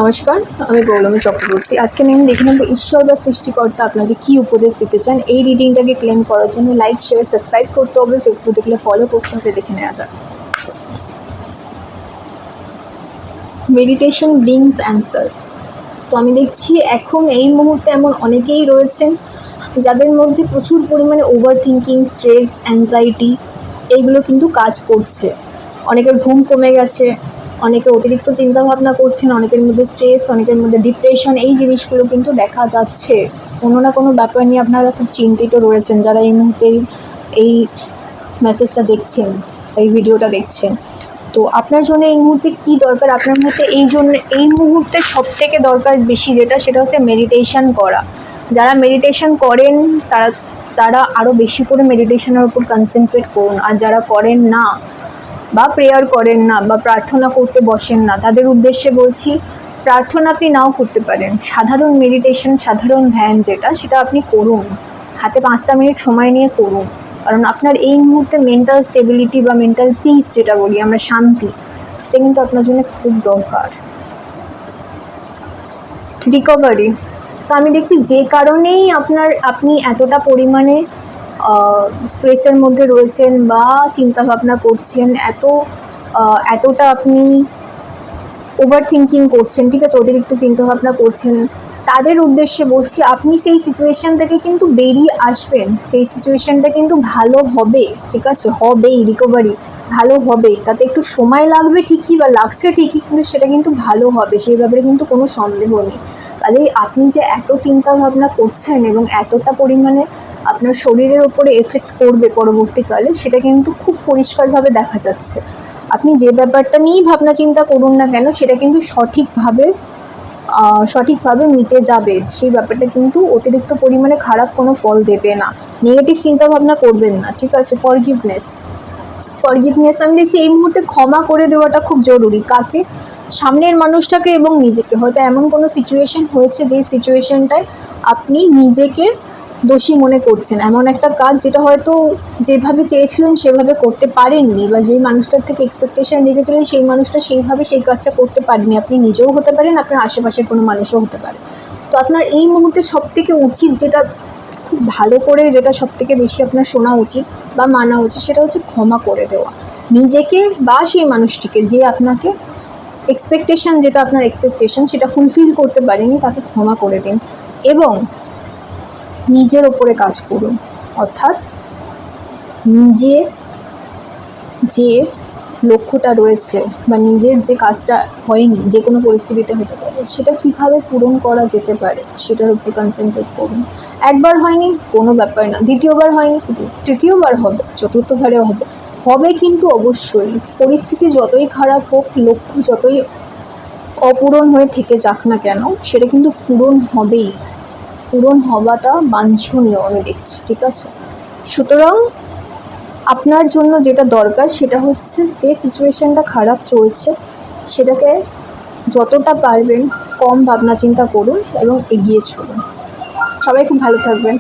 নমস্কার, আমি গৌরমী চক্রবর্তী। আজকে আমি দেখে নেব ঈশ্বর বা সৃষ্টিকর্তা আপনাকে কী উপদেশ দিতে চান। এই রিডিংটাকে ক্লেম করার জন্য লাইক, শেয়ার, সাবস্ক্রাইব করতে হবে, ফেসবুক দেখলে ফলো করতে হবে। দেখে নেওয়া যাক। Meditation brings answer. তো আমি দেখছি এখন এই মুহূর্তে এমন অনেকেই রয়েছেন যাদের মধ্যে প্রচুর পরিমাণে ওভার থিঙ্কিং, স্ট্রেস, অ্যাংজাইটি এইগুলো কিন্তু কাজ করছে। অনেকের ঘুম কমে গেছে, অনেকে অতিরিক্ত চিন্তাভাবনা করছেন, অনেকের মধ্যে স্ট্রেস, অনেকের মধ্যে ডিপ্রেশন, এই জিনিসগুলো কিন্তু দেখা যাচ্ছে। কোনো না কোনো ব্যাপার নিয়ে আপনারা খুব চিন্তিত রয়েছেন যারা এই মুহূর্তে এই মেসেজটা দেখছেন, এই ভিডিওটা দেখছেন। তো আপনার জন্য এই মুহূর্তে কী দরকার? আপনার মধ্যে এই মুহূর্তে সবথেকে দরকার বেশি সেটা হচ্ছে মেডিটেশন করা। যারা মেডিটেশন করেন তারা আরও বেশি করে মেডিটেশনের উপর কনসেন্ট্রেট করুন। আর যারা করেন না বা প্রেয়ার করেন না বা প্রার্থনা করতে বসেন না, তাদের উদ্দেশ্যে বলছি, প্রার্থনা আপনি নাও করতে পারেন, সাধারণ মেডিটেশন, সাধারণ ধ্যান সেটা আপনি করুন। হাতে 5টা মিনিট সময় নিয়ে করুন, কারণ আপনার এই মুহূর্তে মেন্টাল স্টেবিলিটি বা মেন্টাল পিস যেটা বলি আমরা, শান্তি, সেটা কিন্তু আপনার জন্য খুব দরকার। রিকভারি। তো আমি দেখছি যে কারণেই আপনি এতটা পরিমাণে স্ট্রেসের মধ্যে রয়েছেন বা চিন্তাভাবনা করছেন, এতটা আপনি ওভার থিঙ্কিং করছেন, ঠিক আছে, অতিরিক্ত চিন্তাভাবনা করছেন, তাদের উদ্দেশ্যে বলছি আপনি সেই সিচুয়েশান থেকে কিন্তু বেরিয়ে আসবেন। সেই সিচুয়েশানটা কিন্তু ভালো হবে, ঠিক আছে, হবেই, রিকভারি ভালো হবেই। তাতে একটু সময় লাগবে ঠিকই বা লাগছে ঠিকই, কিন্তু সেটা কিন্তু ভালো হবে, সেই ব্যাপারে কিন্তু কোনো সন্দেহ নেই। কাজেই আপনি যে এত চিন্তাভাবনা করছেন এবং এতটা পরিমাণে আপনার শরীরের ওপরে এফেক্ট করবে পরবর্তীকালে, সেটা কিন্তু খুব পরিষ্কারভাবে দেখা যাচ্ছে। আপনি যে ব্যাপারটা নিয়েই ভাবনা চিন্তা করুন না কেন, সেটা কিন্তু সঠিকভাবে মিটে যাবে। সেই ব্যাপারটা কিন্তু অতিরিক্ত পরিমাণে খারাপ কোনো ফল দেবে না। নেগেটিভ চিন্তাভাবনা করবেন না, ঠিক আছে। ফরগিভনেস আমি দেখছি এই মুহূর্তে ক্ষমা করে দেওয়াটা খুব জরুরি। কাকে? সামনের মানুষটাকে এবং নিজেকে। হয়তো এমন কোনো সিচুয়েশন হয়েছে যেই সিচুয়েশনটায় আপনি নিজেকে দোষী মনে করছেন, এমন একটা কাজ যেটা হয়তো যেভাবে চেয়েছিলেন সেভাবে করতে পারেননি, বা যেই মানুষটার থেকে এক্সপেকটেশন রেখেছিলেন সেই মানুষটা সেইভাবে সেই কাজটা করতে পারেননি। আপনি নিজেও হতে পারেন, আপনার আশেপাশের কোনো মানুষও হতে পারে। তো আপনার এই মুহূর্তে সবথেকে উচিত, যেটা খুব ভালো করে, যেটা সবথেকে বেশি আপনার শোনা উচিত বা মানা উচিত, সেটা হচ্ছে ক্ষমা করে দেওয়া নিজেকে বা সেই মানুষটিকে যে আপনাকে আপনার এক্সপেকটেশন সেটা ফুলফিল করতে পারেনি, তাকে ক্ষমা করে দিন এবং নিজের ওপরে কাজ করুন। অর্থাৎ নিজের যে লক্ষ্যটা রয়েছে বা নিজের যে কাজটা হয়নি, যে কোনো পরিস্থিতিতে হতে পারে, সেটা কিভাবে পূরণ করা যেতে পারে সেটার উপর কনসেন্ট্রেট করুন। একবার হয়নি কোনো ব্যাপার না, দ্বিতীয়বার হয়নি তৃতীয়বার হবে, চতুর্থবারেও হবে কিন্তু অবশ্যই। পরিস্থিতি যতই খারাপ হোক, লক্ষ্য যতই অপূরণ হয়ে থেকে যাক না কেন, সেটা কিন্তু পূরণ হবেই। পূরণ হওয়াটা বাঞ্ছনীয় আমি দেখছি, ঠিক আছে। সুতরাং আপনার জন্য যেটা দরকার সেটা হচ্ছে, যে সিচুয়েশানটা খারাপ চলছে সেটাকে যতটা পারবেন কম ভাবনা চিন্তা করুন এবং এগিয়ে চলুন। সবাই খুব ভালো থাকবেন।